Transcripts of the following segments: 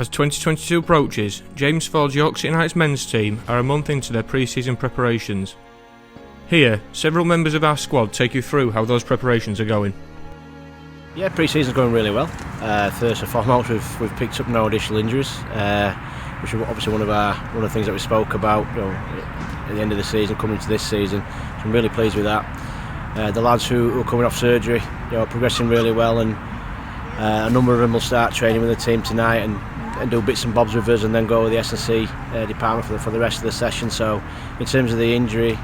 As 2022 approaches, James Ford's Yorkshire United men's team are a month into their pre-season preparations. Here, several members of our squad take you through how those preparations are going. Yeah, pre-season's going really well. First and foremost, we've picked up no additional injuries, which is obviously one of the things that we spoke about. At the end of the season, coming into this season, so I'm really pleased with that. The lads who are coming off surgery, are progressing really well, and a number of them will start training with the team tonight and do bits and bobs with us, and then go with the S&C department for the rest of the session. So, in terms of the injury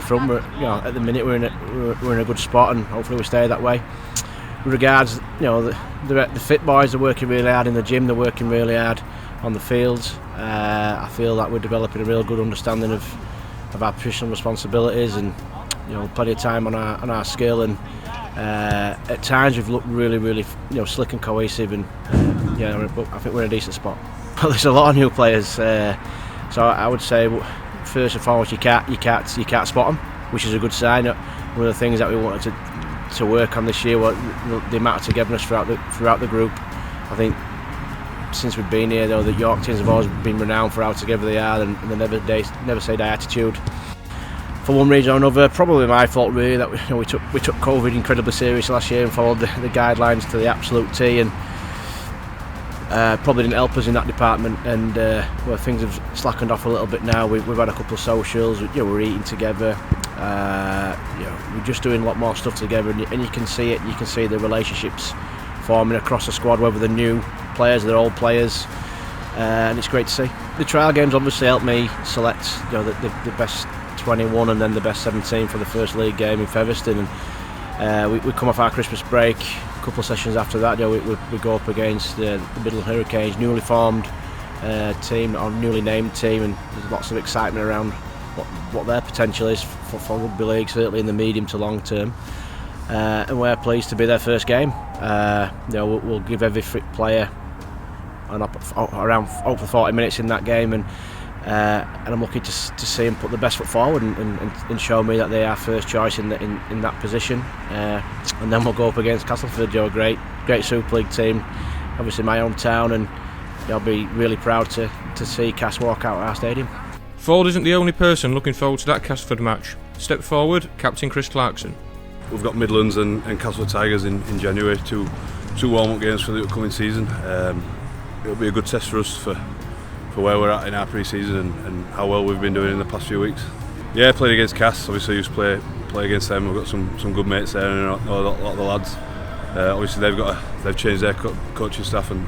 front, at the minute we're in a good spot, and hopefully we stay that way. With regards, the fit boys are working really hard in the gym. They're working really hard on the fields. I feel that we're developing a real good understanding of our positional responsibilities, and plenty of time on our skill. And at times we've looked really slick and cohesive, and I think we're in a decent spot. But there's a lot of new players, so I would say first and foremost you can't spot them, which is a good sign. One of the things that we wanted to work on this year was the amount of togetherness throughout the group. I think since we've been here, though, the York teams have always been renowned for how together they are, and the never say die attitude. For one reason or another, probably my fault really, that we took COVID incredibly seriously last year and followed the guidelines to the absolute T, and probably didn't help us in that department. And things have slackened off a little bit now. We've had a couple of socials. We're eating together. We're just doing a lot more stuff together, and you can see it. You can see the relationships forming across the squad, whether they're new players, they're old players, and it's great to see. The trial games obviously helped me select the best 21 and then the best 17 for the first league game in Featherstone. And we come off our Christmas break. A couple of sessions after that, we go up against the Midland Hurricanes, newly formed team, or newly named team, and there's lots of excitement around what their potential is for rugby league, certainly in the medium to long term. And we're pleased to be their first game. We'll give every fit player around over 40 minutes in that game, and I'm looking to see them put the best foot forward and show me that they are first choice in that position. And then we'll go up against Castleford, a great Super League team, obviously my hometown, and I'll be really proud to see Cass walk out of our stadium. Ford isn't the only person looking forward to that Castleford match. Step forward, Captain Chris Clarkson. We've got Midlands and Castleford Tigers in January, two warm-up games for the upcoming season. It'll be a good test for us for where we're at in our pre-season and how well we've been doing in the past few weeks. Yeah, played against Cass, obviously used to play against them. We've got some good mates there, and a lot of the lads. Obviously they've changed their coaching staff and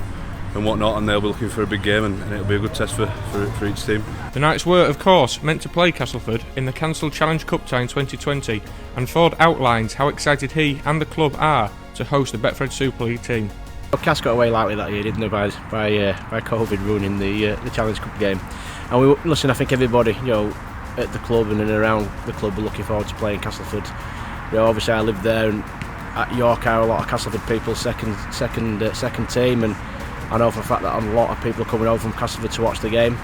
whatnot, and they'll be looking for a big game, and it'll be a good test for each team. The Knights were, of course, meant to play Castleford in the cancelled Challenge Cup tie in 2020, and Ford outlines how excited he and the club are to host the Betfred Super League team. Cass got away lightly that year, didn't they, by COVID ruining the Challenge Cup game. And I think everybody, at the club and around the club, are looking forward to playing Castleford. Obviously I lived there, and at York are a lot of Castleford people, second team, and I know for a fact that a lot of people are coming over from Castleford to watch the game,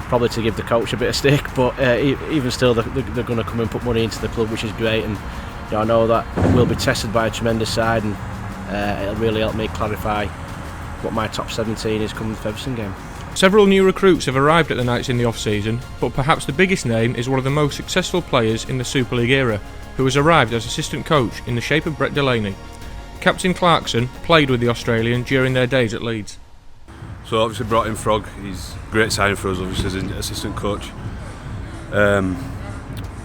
probably to give the coach a bit of stick, but even still they're going to come and put money into the club, which is great. And I know that we'll be tested by a tremendous side, and it'll really help me clarify what my top 17 is coming to the Featherstone game. Several new recruits have arrived at the Knights in the off-season, but perhaps the biggest name is one of the most successful players in the Super League era, who has arrived as assistant coach in the shape of Brett Delaney. Captain Clarkson played with the Australian during their days at Leeds. So obviously brought in Frog. He's a great signing for us, obviously, as an assistant coach.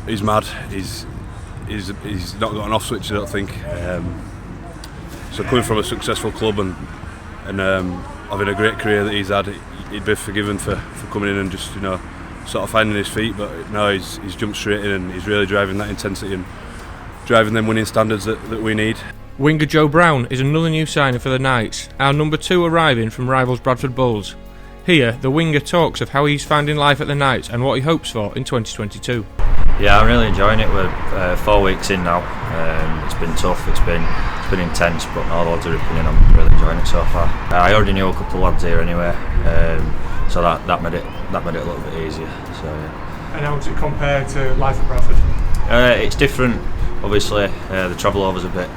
He's mad. He's not got an off switch, I don't think. So coming from a successful club and having a great career that he's had, he'd be forgiven for coming in and just sort of finding his feet. But now he's jumped straight in, and he's really driving that intensity and driving them winning standards that we need. Winger Joe Brown is another new signing for the Knights, our number 2 arriving from rivals Bradford Bulls. Here, the winger talks of how he's finding life at the Knights and what he hopes for in 2022. Yeah, I'm really enjoying it. We're 4 weeks in now. It's been tough, it's been intense, but no, loads of ripping in. I'm really enjoying it so far. I already knew a couple of lads here anyway, so that made it a little bit easier. So yeah. And how does it compare to life at Bradford? It's different, obviously. The travel over's a bit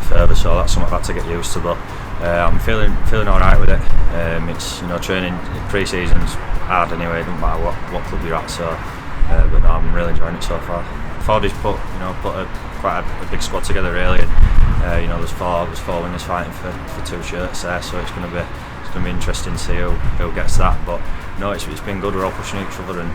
further, so that's something I've had to get used to. But I'm feeling all right with it. It's training pre-season's hard anyway. It doesn't matter what club you're at. So, but no, I'm really enjoying it so far. Ford has put quite a big squad together really. And, there's four winners fighting for 2 shirts there. So it's going to be interesting to see who gets that. But no, it's been good. We're all pushing each other, and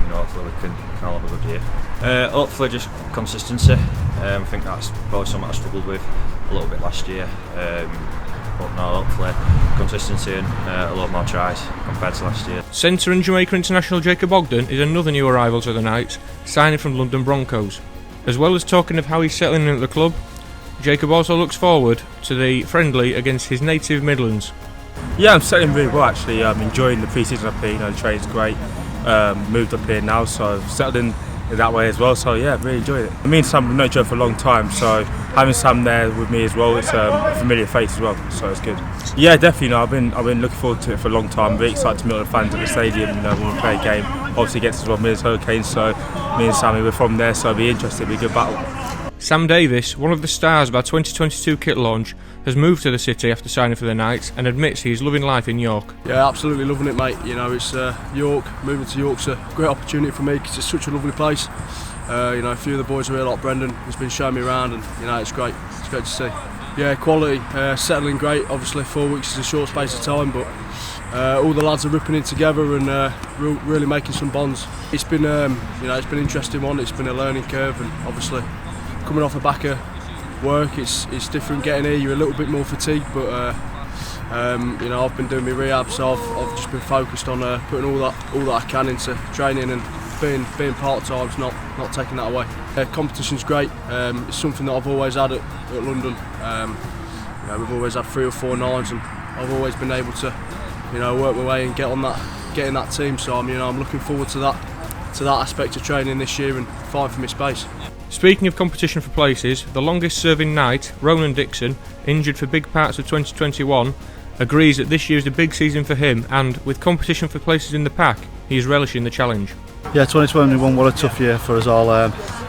hopefully we can all have a good year. Hopefully just consistency. I think that's probably something I struggled with a little bit last year. But no, hopefully consistency and a lot more tries compared to last year. Centre and Jamaica international Jacob Ogden is another new arrival to the Knights, signing from London Broncos. As well as talking of how he's settling in at the club, Jacob also looks forward to the friendly against his native Midlands. Yeah, I'm settling really well actually. I'm enjoying the pre-season up here. The training's great. Moved up here now, so I've settled in that way as well. So yeah, really enjoyed it. Me and Sam have known each other for a long time, so having Sam there with me as well, it's a familiar face as well. So it's good. Yeah, definitely. I've been looking forward to it for a long time. I'm very excited to meet all the fans at the stadium. When we play a game, obviously against as well Midlands Hurricanes. So me and Sammy were from there, so it'll be interesting. It'll be a good battle. Sam Davis, one of the stars of our 2022 kit launch, has moved to the city after signing for the Knights and admits he's loving life in York. Yeah, absolutely loving it, mate. It's York. Moving to York's a great opportunity for me because it's such a lovely place. A few of the boys are here, like Brendan, has been showing me around, and it's great. It's great to see. Yeah, quality, settling great. Obviously, 4 weeks is a short space of time, but all the lads are ripping in together and really making some bonds. It's been, it's been an interesting one. It's been a learning curve, and obviously, coming off the back of work, it's different getting here. You're a little bit more fatigued, but I've been doing my rehab, so I've just been focused on putting all that I can into training and being part-time, not taking that away. Competition's great. It's something that I've always had at London. We've always had 3 or 4 nines, and I've always been able to work my way and get in that team. So I'm looking forward to that aspect of training this year and fighting for my space. Speaking of competition for places, the longest serving Knight, Ronan Dixon, injured for big parts of 2021, agrees that this year is a big season for him, and with competition for places in the pack, he is relishing the challenge. Yeah, 2021 was a tough year for us all,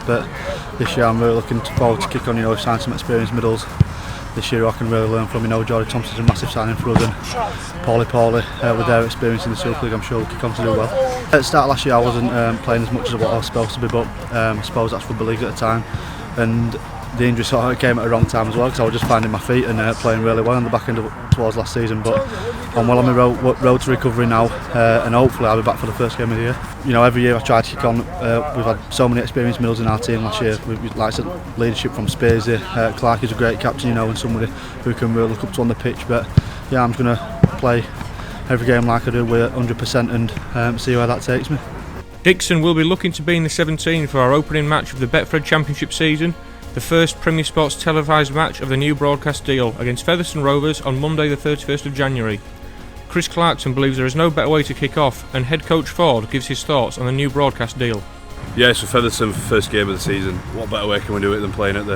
but this year I'm really looking forward to kick on, sign some experienced middles. This year I can really learn from, Jordy Thompson's a massive signing for us, and Paulie with their experience in the Super League, I'm sure will kick on to do well. At the start of last year I wasn't playing as much as what I was supposed to be, but I suppose that's Rugby League at the time, and the injury sort of came at the wrong time as well, because I was just finding my feet and playing really well on the back end towards last season. But I'm well on my road to recovery now, and hopefully I'll be back for the first game of the year. Every year I try to kick on. We've had so many experienced middles in our team last year. We've like leadership from Spacey. Clark is a great captain, and somebody who can really look up to on the pitch. But yeah, I'm just going to play every game like I do with 100% and see where that takes me. Dixon will be looking to be in the 17 for our opening match of the Betfred Championship season, the first Premier Sports televised match of the new broadcast deal against Featherstone Rovers on Monday the 31st of January. Chris Clarkson believes there is no better way to kick off, and head coach Ford gives his thoughts on the new broadcast deal. Yeah, it's for Featherstone, first game of the season. What better way can we do it than playing at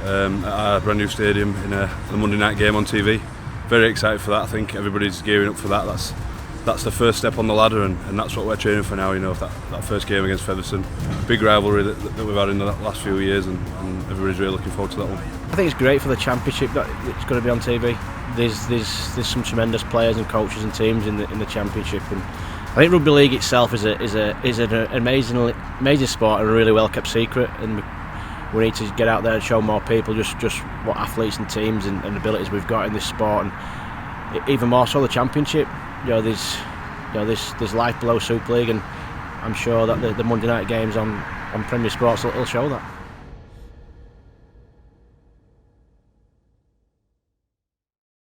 our brand new stadium in the Monday night game on TV. Very excited for that. I think everybody's gearing up for that. That's the first step on the ladder, and that's what we're training for now. That first game against Featherstone, big rivalry that we've had in the last few years, and everybody's really looking forward to that one. I think it's great for the Championship that it's going to be on TV. There's some tremendous players and coaches and teams in the Championship, and I think Rugby League itself is an amazing sport and a really well kept secret, and we need to get out there and show more people just what athletes and teams and abilities we've got in this sport, and even more so the Championship. There's life below Super League, and I'm sure that the Monday night games on Premier Sports will show that.